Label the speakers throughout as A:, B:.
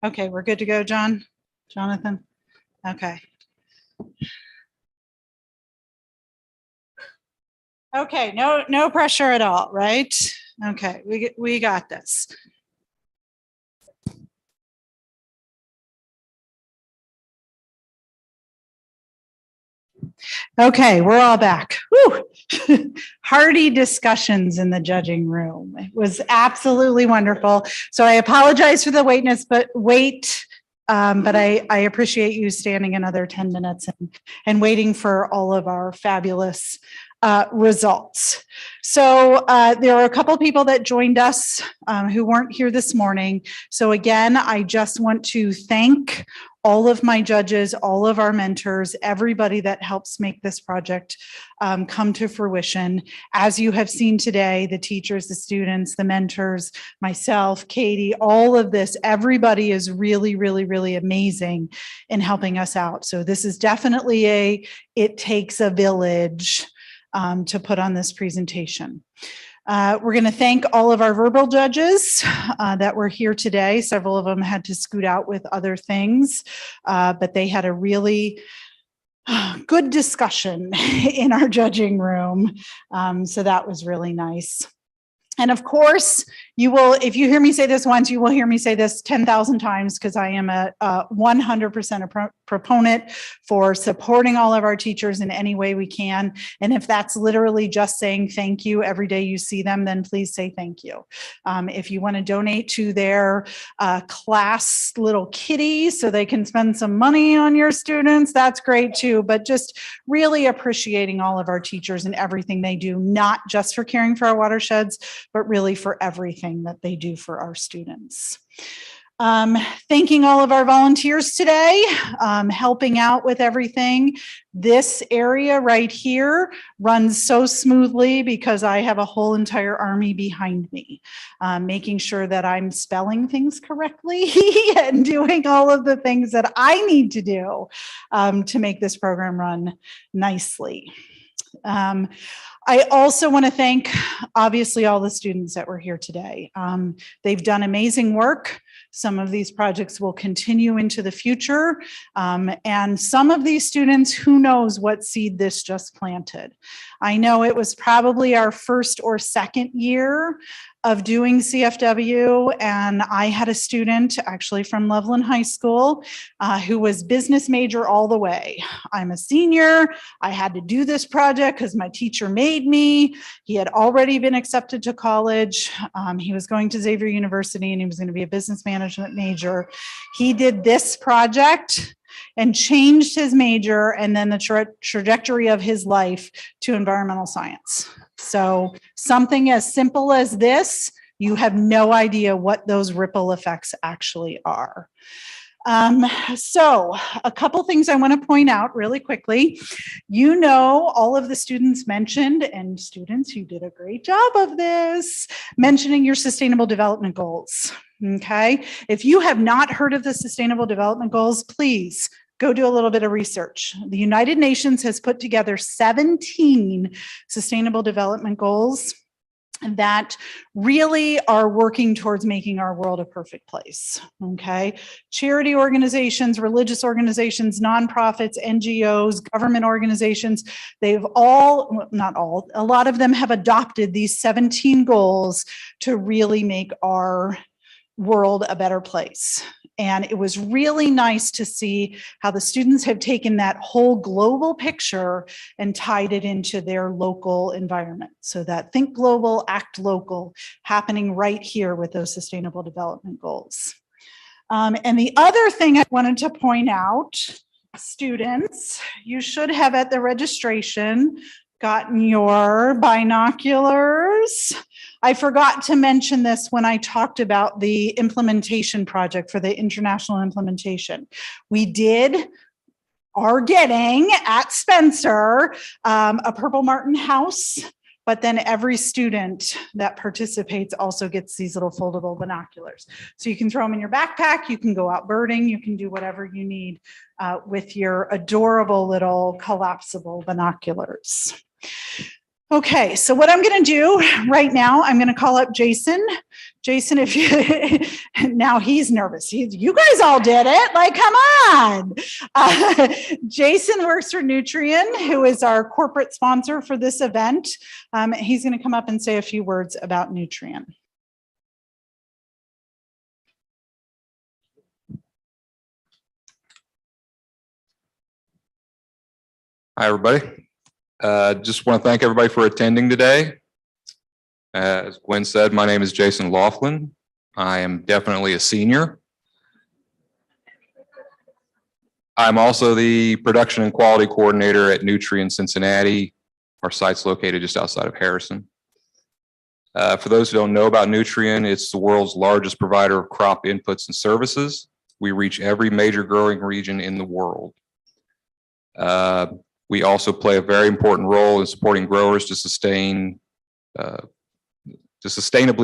A: Okay, we're good to go, Jonathan? Okay. Okay, no pressure at all, right? Okay, we got this. Okay, we're all back. Woo! Hearty discussions in the judging room. It was absolutely wonderful. So I apologize for the wait, but I appreciate you standing another 10 minutes and waiting for all of our fabulous results. So there are a couple people that joined us who weren't here this morning. So again, I just want to thank all of my judges, all of our mentors, everybody that helps make this project come to fruition. As you have seen today, the teachers, the students, the mentors, myself, Katie, all of this, everybody is really, really, really amazing in helping us out. So this is definitely it takes a village to put on this presentation. We're going to thank all of our verbal judges that were here today. Several of them had to scoot out with other things, but they had a really good discussion in our judging room. So that was really nice. And of course, you will, if you hear me say this once, you will hear me say this 10,000 times because I am a 100% proponent for supporting all of our teachers in any way we can. And if that's literally just saying thank you every day you see them, then please say thank you. If you want to donate to their class little kitty so they can spend some money on your students, that's great too. But just really appreciating all of our teachers and everything they do, not just for caring for our watersheds, but really for everything that they do for our students. Thanking all of our volunteers today, helping out with everything. This area right here runs so smoothly because I have a whole entire army behind me, making sure that I'm spelling things correctly and doing all of the things that I need to do to make this program run nicely. I also want to thank, obviously, all the students that were here today. They've done amazing work. Some of these projects will continue into the future. And some of these students, who knows what seed this just planted. I know it was probably our first or second year of doing CFW, and I had a student actually from Loveland High School who was business major all the way. I'm a senior. I had to do this project because my teacher made me. He had already been accepted to college. He was going to Xavier University and he was going to be a business management major. He did this project and changed his major and then the trajectory of his life to environmental science. So something as simple as this, you have no idea what those ripple effects actually are. So a couple things I want to point out really quickly. You know, all of the students mentioned, and students, you did a great job of this, mentioning your sustainable development goals. Okay. If you have not heard of the sustainable development goals, please go do a little bit of research. The United Nations has put together 17 sustainable development goals that really are working towards making our world a perfect place, okay? Charity organizations, religious organizations, nonprofits, NGOs, government organizations, they've all, not all, a lot of them have adopted these 17 goals to really make our world a better place. And it was really nice to see how the students have taken that whole global picture and tied it into their local environment. So that think global, act local, happening right here with those sustainable development goals. And the other thing I wanted to point out, students, you should have at the registration gotten your binoculars. I forgot to mention this when I talked about the implementation project for the international implementation. We are getting at Spencer a Purple Martin house, but then every student that participates also gets these little foldable binoculars. So you can throw them in your backpack, you can go out birding, you can do whatever you need with your adorable little collapsible binoculars. Okay, so what I'm going to do right now, I'm going to call up Jason. Jason, if you, now he's nervous. You guys all did it. Like, come on. Jason works for Nutrien, who is our corporate sponsor for this event. He's going to come up and say a few words about Nutrien.
B: Hi, everybody. Just want to thank everybody for attending today. As Gwen said, my name is Jason Laughlin. I am definitely a senior. I'm also the production and quality coordinator at Nutrien Cincinnati. Our site's located just outside of Harrison. For those who don't know about Nutrien, it's the world's largest provider of crop inputs and services. We reach every major growing region in the world. We also play a very important role in supporting growers to sustainably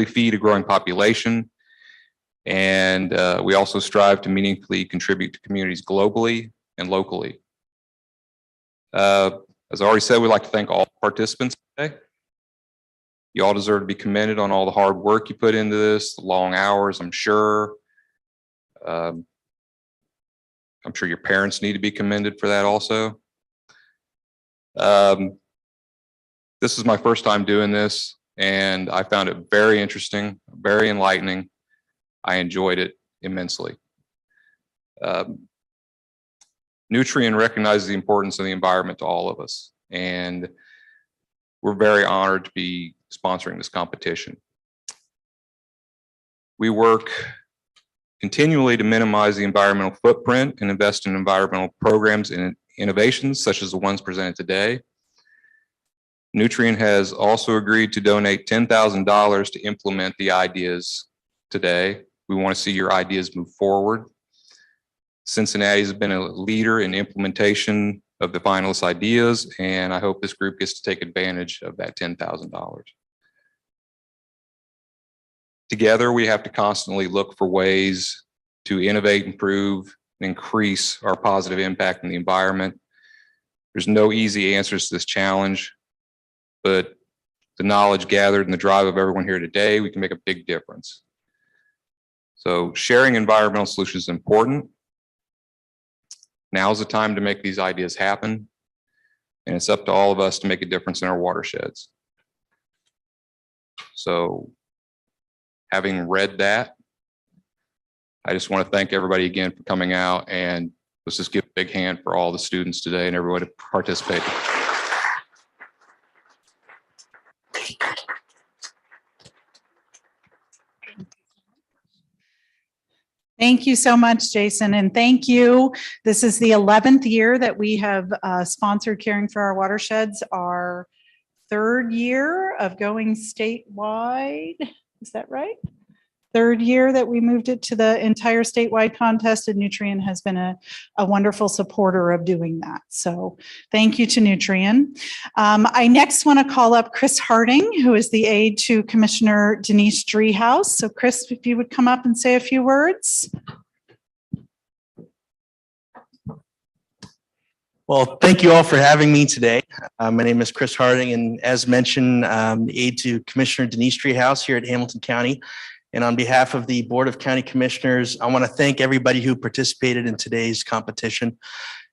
B: feed a growing population. And we also strive to meaningfully contribute to communities globally and locally. As I already said, we'd like to thank all participants today. You all deserve to be commended on all the hard work you put into this, the long hours, I'm sure. I'm sure your parents need to be commended for that also. This is my first time doing this, and I found it very interesting, very enlightening. I enjoyed it immensely. Nutrien recognizes the importance of the environment to all of us, and we're very honored to be sponsoring this competition. We work continually to minimize the environmental footprint and invest in environmental programs and innovations such as the ones presented today. Nutrien has also agreed to donate $10,000 to implement the ideas today. We want to see your ideas move forward. Cincinnati has been a leader in implementation of the finalist ideas, and I hope this group gets to take advantage of that $10,000. Together, we have to constantly look for ways to innovate, improve, and increase our positive impact in the environment. There's no easy answers to this challenge, but the knowledge gathered and the drive of everyone here today, we can make a big difference. So sharing environmental solutions is important. Now's the time to make these ideas happen, and it's up to all of us to make a difference in our watersheds. So having read that, I just want to thank everybody again for coming out, and let's just give a big hand for all the students today and everybody participating.
A: Thank you so much, Jason, and thank you. This is the 11th year that we have sponsored Caring for Our Watersheds, our 3rd year of going statewide. Is that right? 3rd year that we moved it to the entire statewide contest, and Nutrien has been a wonderful supporter of doing that. So thank you to Nutrien. I next want to call up Chris Harding, who is the aide to Commissioner Denise Driehaus. So Chris, if you would come up and say a few words.
C: Well, thank you all for having me today. My name is Chris Harding, and as mentioned, the aide to Commissioner Denise Driehaus here at Hamilton County. And on behalf of the Board of County Commissioners, I want to thank everybody who participated in today's competition.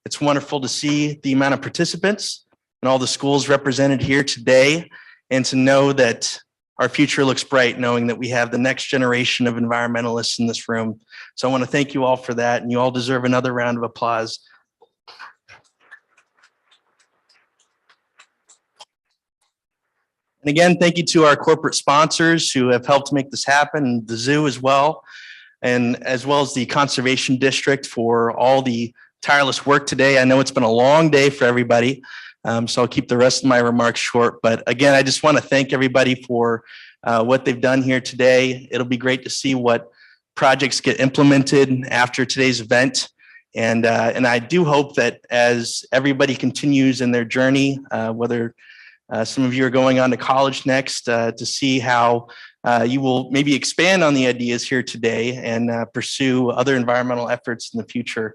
C: It's wonderful to see the amount of participants and all the schools represented here today, and to know that our future looks bright, knowing that we have the next generation of environmentalists in this room. So I want to thank you all for that, and you all deserve another round of applause. And again, thank you to our corporate sponsors who have helped make this happen, and the zoo as well, and as well as the Conservation District for all the tireless work today. I know it's been a long day for everybody, so I'll keep the rest of my remarks short. But again, I just want to thank everybody for what they've done here today. It'll be great to see what projects get implemented after today's event. And I do hope that as everybody continues in their journey, whether some of you are going on to college next, to see how you will maybe expand on the ideas here today and pursue other environmental efforts in the future.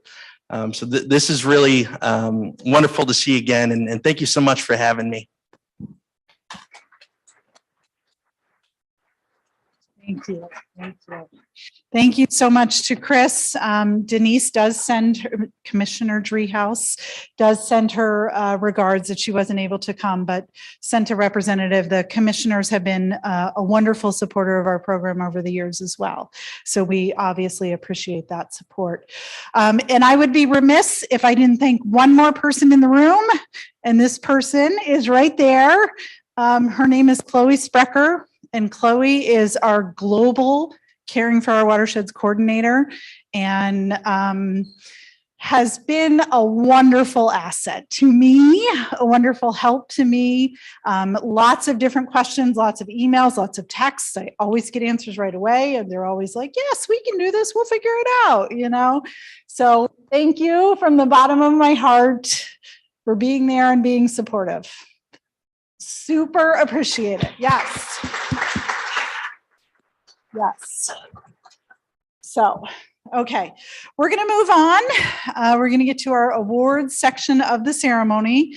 C: So this is really wonderful to see again, and thank you so much for having me.
A: Thank you. Thank you. Thank you so much to Chris. Denise does send her, Commissioner Dreehouse does send her regards that she wasn't able to come, but sent a representative. The commissioners have been a wonderful supporter of our program over the years as well. So we obviously appreciate that support. And I would be remiss if I didn't thank one more person in the room. And this person is right there. Her name is Chloe Sprecher, and Chloe is our global Caring for Our Watersheds coordinator, and has been a wonderful asset to me, a wonderful help to me. Lots of different questions, lots of emails, lots of texts. I always get answers right away, and they're always like, yes, we can do this. We'll figure it out, you know? So thank you from the bottom of my heart for being there and being supportive. Super appreciate it. Yes. Yes. So, okay, we're going to move on. We're going to get to our awards section of the ceremony.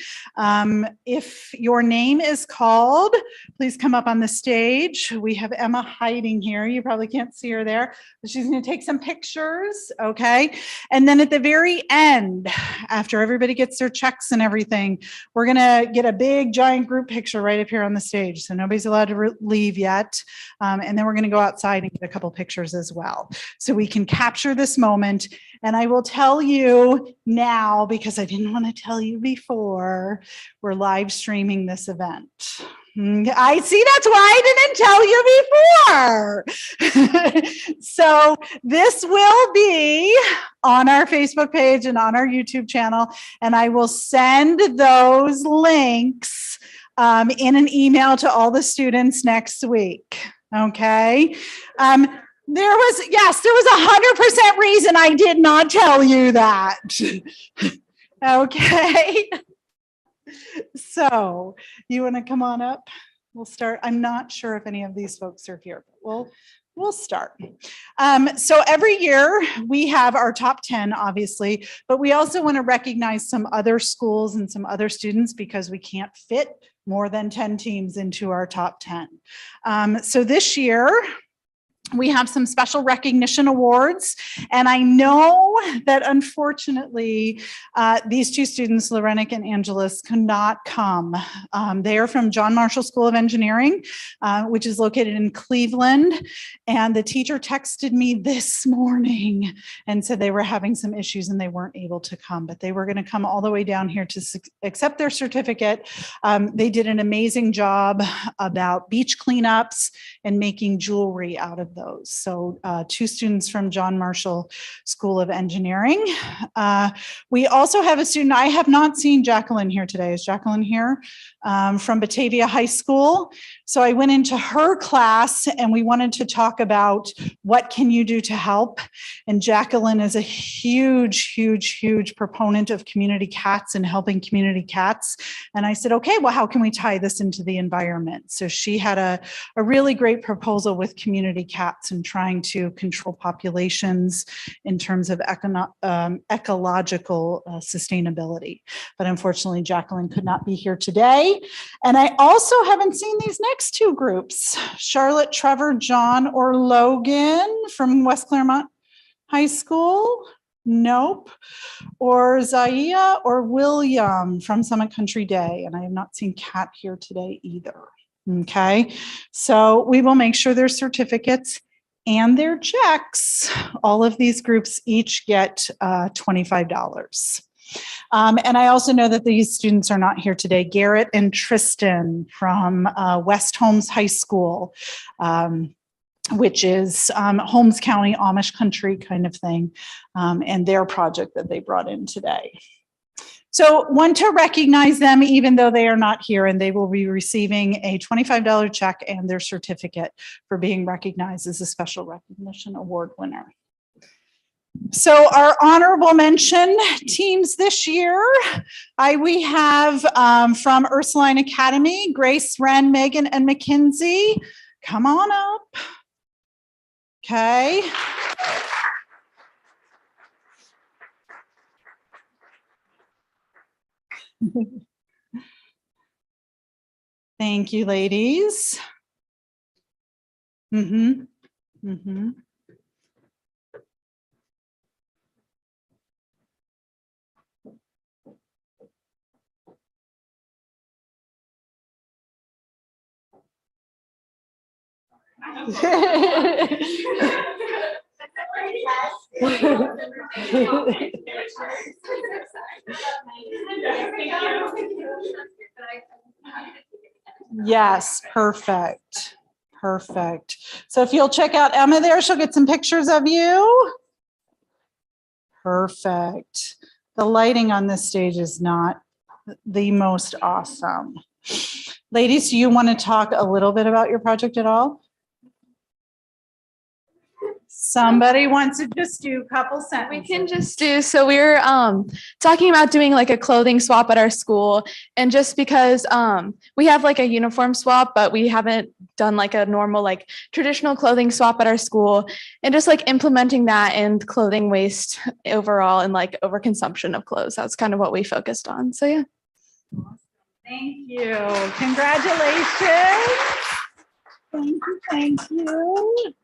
A: If your name is called, please come up on the stage. We have Emma hiding here. You probably can't see her there, but she's going to take some pictures. Okay. And then at the very end, after everybody gets their checks and everything, we're going to get a big giant group picture right up here on the stage. So nobody's allowed to leave yet. And then we're going to go outside and get a couple pictures as well. So we can capture this moment. And I will tell you now, because I didn't want to tell you before, we're live streaming this event. I see, that's why I didn't tell you before. So this will be on our Facebook page and on our YouTube channel, and I will send those links in an email to all the students next week. Okay. There was 100% reason I did not tell you that. Okay. So you want to come on up? We'll start. I'm not sure if any of these folks are here, but we'll start. So every year we have our top 10, obviously, but we also want to recognize some other schools and some other students because we can't fit more than 10 teams into our top 10. So this year, we have some special recognition awards, and I know that unfortunately these two students, Lorenik and Angelus, could not come. They are from John Marshall School of Engineering, which is located in Cleveland, and the teacher texted me this morning and said they were having some issues and they weren't able to come, but they were going to come all the way down here to accept their certificate. They did an amazing job about beach cleanups and making jewelry out of those. So two students from John Marshall School of Engineering. We also have a student, I have not seen Jacqueline here today. Is Jacqueline here? From Batavia High School. So I went into her class and we wanted to talk about what can you do to help. And Jacqueline is a huge proponent of community cats and helping community cats. And I said, okay, well, how can we tie this into the environment? So she had a really great proposal with community cats and trying to control populations in terms of ecological sustainability. But unfortunately, Jacqueline could not be here today. And I also haven't seen these next two groups, Charlotte, Trevor, John, or Logan from West Claremont High School. Nope. Or Zaya or William from Summit Country Day. And I have not seen Kat here today either. Okay, so we will make sure their certificates and their checks, all of these groups each get $25. And I also know that these students are not here today. Garrett and Tristan from West Holmes High School, which is Holmes County, Amish country kind of thing, and their project that they brought in today. So want to recognize them even though they are not here, and they will be receiving a $25 check and their certificate for being recognized as a special recognition award winner. So our honorable mention teams this year, we have from Ursuline Academy, Grace, Wren, Megan, and Mackenzie. Come on up. Okay. Thank you, ladies. Mhm. Yes, perfect. Perfect. So if you'll check out Emma there, she'll get some pictures of you. Perfect. The lighting on this stage is not the most awesome. Ladies, do you want to talk a little bit about your project at all? Somebody wants to just do a couple
D: We
A: sentences.
D: can just do, so we were talking about doing like a clothing swap at our school, and just because we have like a uniform swap, but we haven't done like a normal like traditional clothing swap at our school, and just like implementing that and clothing waste overall and like overconsumption of clothes. That's kind of what we focused on. So yeah.
A: Thank you. Congratulations. Thank you. Thank you.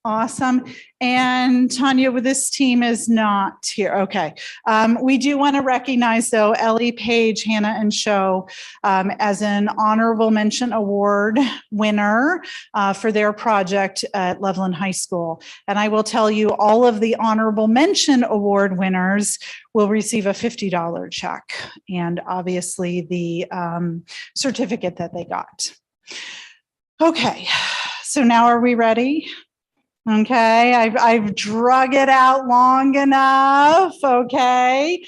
A: Awesome. And Tanya, with this team is not here. Okay. We do want to recognize though, Ellie, Page, Hannah, and Show as an honorable mention award winner for their project at Loveland High School. And I will tell you, all of the honorable mention award winners will receive a $50 check and obviously the certificate that they got. Okay. So now are we ready? Okay, I've drug it out long enough. Okay.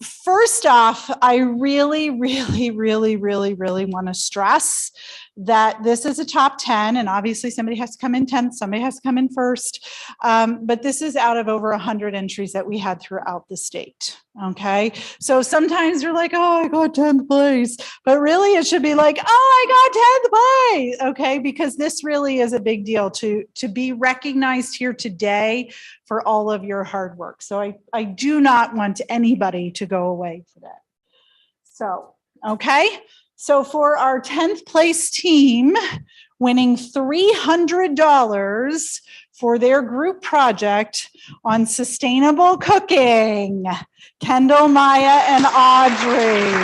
A: First off, I really want to stress that this is a top 10, and obviously somebody has to come in 10th, somebody has to come in first. But this is out of over 100 entries that we had throughout the state. Okay, so sometimes you're like, oh, I got 10th place, but really it should be like, oh, I got 10th place. Okay, because this really is a big deal to be recognized here today for all of your hard work. So I do not want anybody to go away today. So, okay. So for our 10th place team, winning $300 for their group project on sustainable cooking, Kendall, Maya, and Audrey.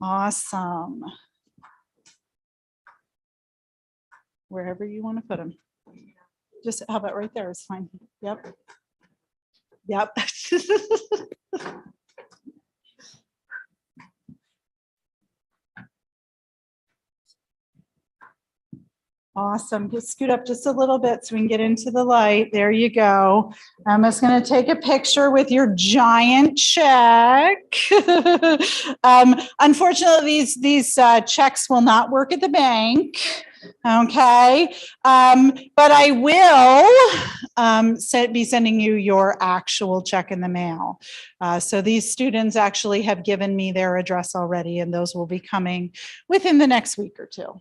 A: Awesome. Wherever you want to put them. Just how about right there is fine. Yep. Yep. Awesome. Just scoot up just a little bit so we can get into the light. There you go. I'm just going to take a picture with your giant check. Unfortunately, these checks will not work at the bank. Okay. But I will be sending you your actual check in the mail. So these students actually have given me their address already, and those will be coming within the next week or two.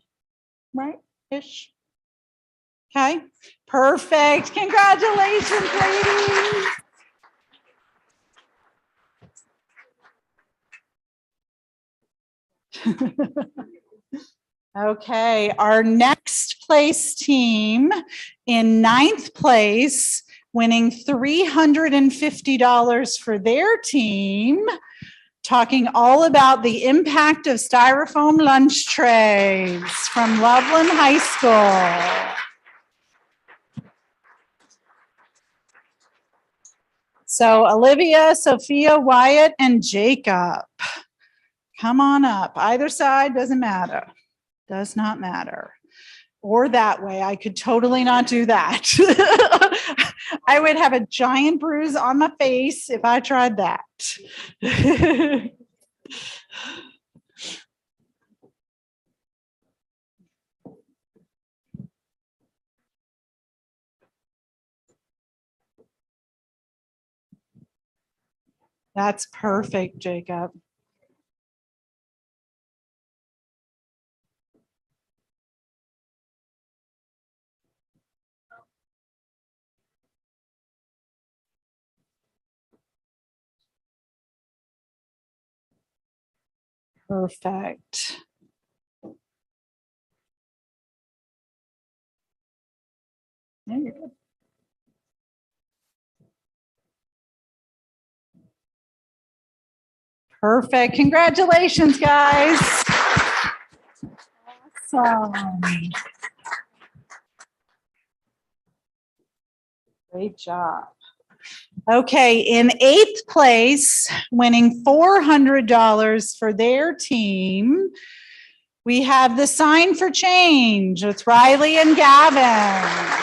A: Right? Ish. Okay, perfect. Congratulations, ladies. Okay, our next place team in 9th place, winning $350 for their team, talking all about the impact of styrofoam lunch trays from Loveland High School. So Olivia, Sophia, Wyatt, and Jacob, come on up. Either side, doesn't matter. Does not matter. Or that way, I could totally not do that. I would have a giant bruise on my face if I tried that. That's perfect, Jacob. Perfect. Yeah, you're good. Perfect. Congratulations, guys. Awesome. Great job. Okay, in 8th place, winning $400 for their team, we have the Sign for Change with Riley and Gavin.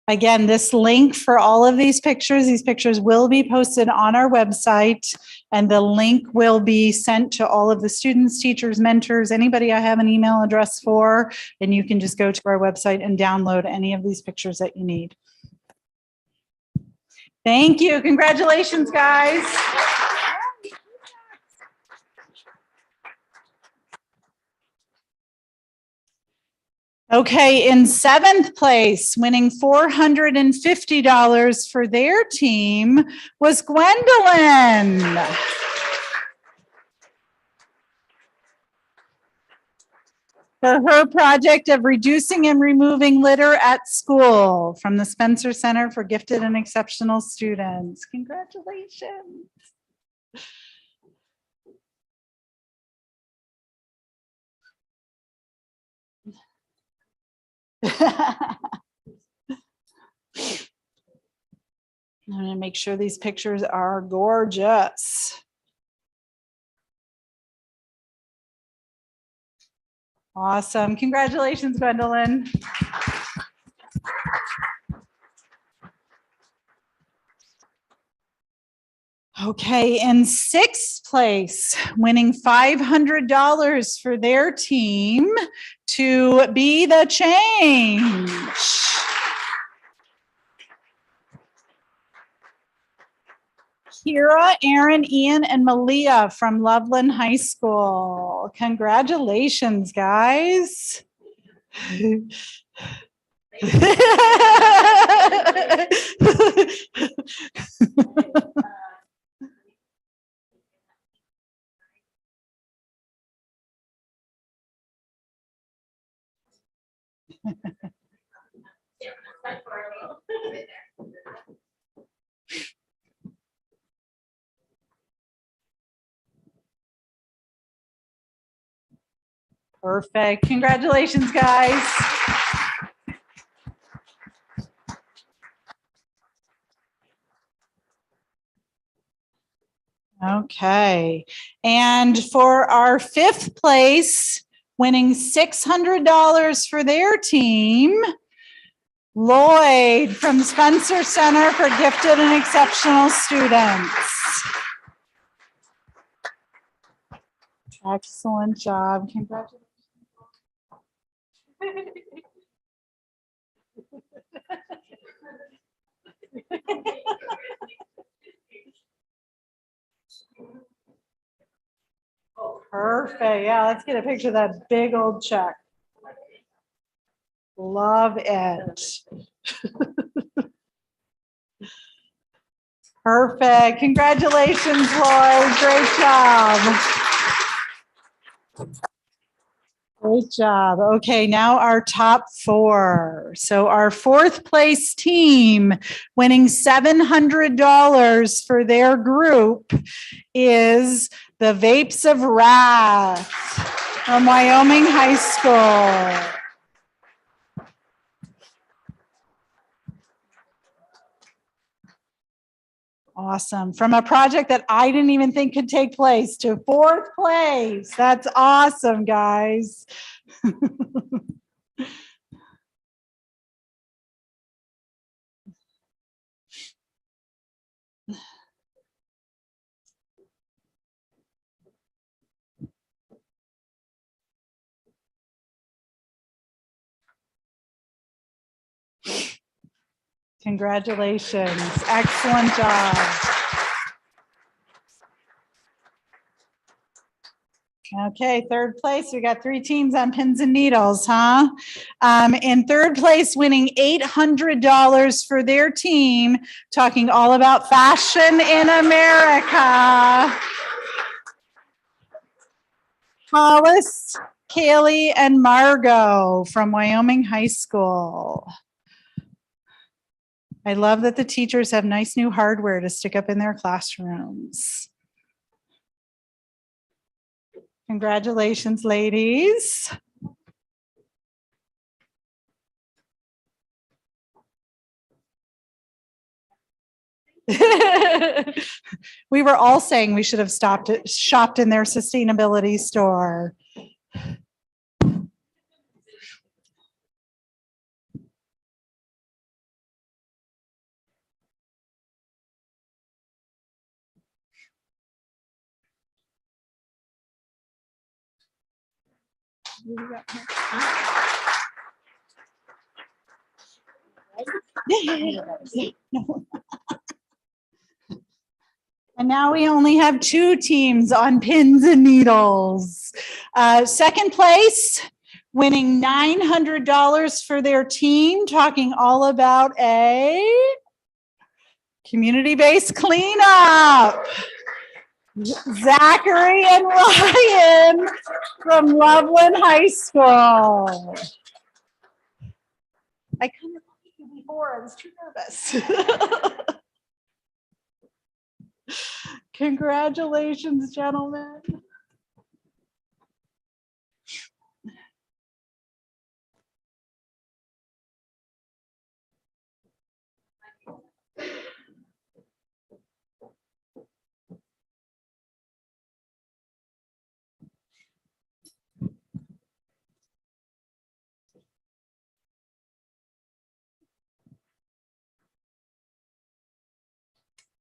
A: Again, this link for all of these pictures will be posted on our website, and the link will be sent to all of the students, teachers, mentors, anybody I have an email address for, and you can just go to our website and download any of these pictures that you need. Thank you. Congratulations, guys. Okay, in 7th place, winning $450 for their team was Gwendolyn. For her project of reducing and removing litter at school from the Spencer Center for Gifted and Exceptional Students. Congratulations. I'm going to make sure these pictures are gorgeous. Awesome. Congratulations, Gwendolyn. Okay, in 6th place, winning $500 for their team to be the change. Kira, Aaron, Ian, and Malia from Loveland High School. Congratulations, guys. Perfect. Congratulations, guys. Okay. And for our 5th place, winning $600 for their team, Lloyd from Spencer Center for Gifted and Exceptional Students. Excellent job. Congratulations. Perfect. Yeah, let's get a picture of that big old check. Love it. Perfect. Congratulations, Lloyd. Great job. Great job. Okay, now our top 4. So our 4th place team winning $700 for their group is the Vapes of Wrath from Wyoming High School. Awesome. From a project that I didn't even think could take place to 4th place. That's awesome, guys. Congratulations. Excellent job. Okay, third place. We got 3 teams on pins and needles, huh? In third place, winning $800 for their team, talking all about fashion in America. Hollis, Kaylee, and Margot from Wyoming High School. I love that the teachers have nice new hardware to stick up in their classrooms. Congratulations, ladies. We were all saying we should have shopped in their sustainability store. And now we only have 2 teams on pins and needles. Second place, winning $900 for their team, talking all about a community-based cleanup. Zachary and Ryan from Loveland High School. I couldn't believe you before, I was too nervous. Congratulations, gentlemen.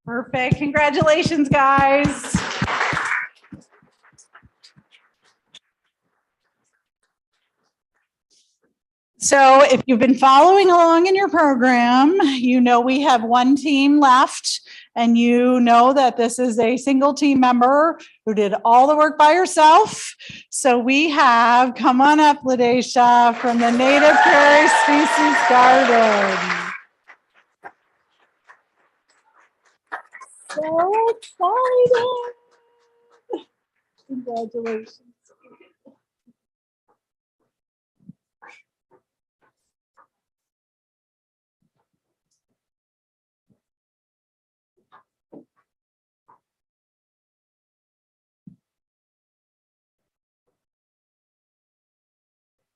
A: Perfect. Congratulations, guys. So if you've been following along in your program, you know we have 1 team left, and you know that this is a single team member who did all the work by herself. So we have, come on up, Ladesha, from the Native Prairie Species Garden. So excited. Congratulations.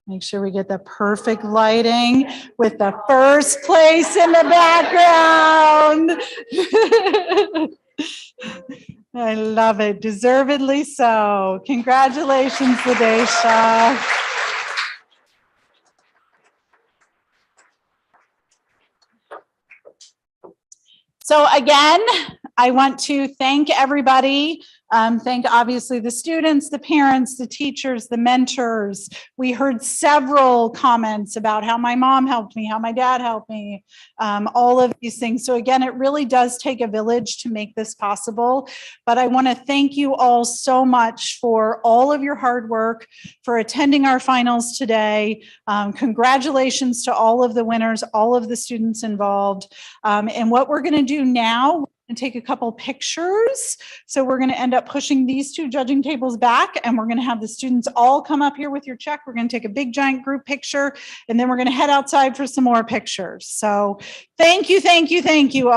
A: Make sure we get the perfect lighting with the first place in the background. I love it. Deservedly so. Congratulations, Ladesha. So again, I want to thank everybody. Thank obviously the students, the parents, the teachers, the mentors. We heard several comments about how my mom helped me, how my dad helped me, all of these things. So again, it really does take a village to make this possible. But I want to thank you all so much for all of your hard work, for attending our finals today. Congratulations to all of the winners, all of the students involved. And what we're going to do now, and take a couple pictures. So we're going to end up pushing these 2 judging tables back, and we're going to have the students all come up here with your check. We're going to take a big giant group picture, and then we're going to head outside for some more pictures. So thank you, thank you, thank you all.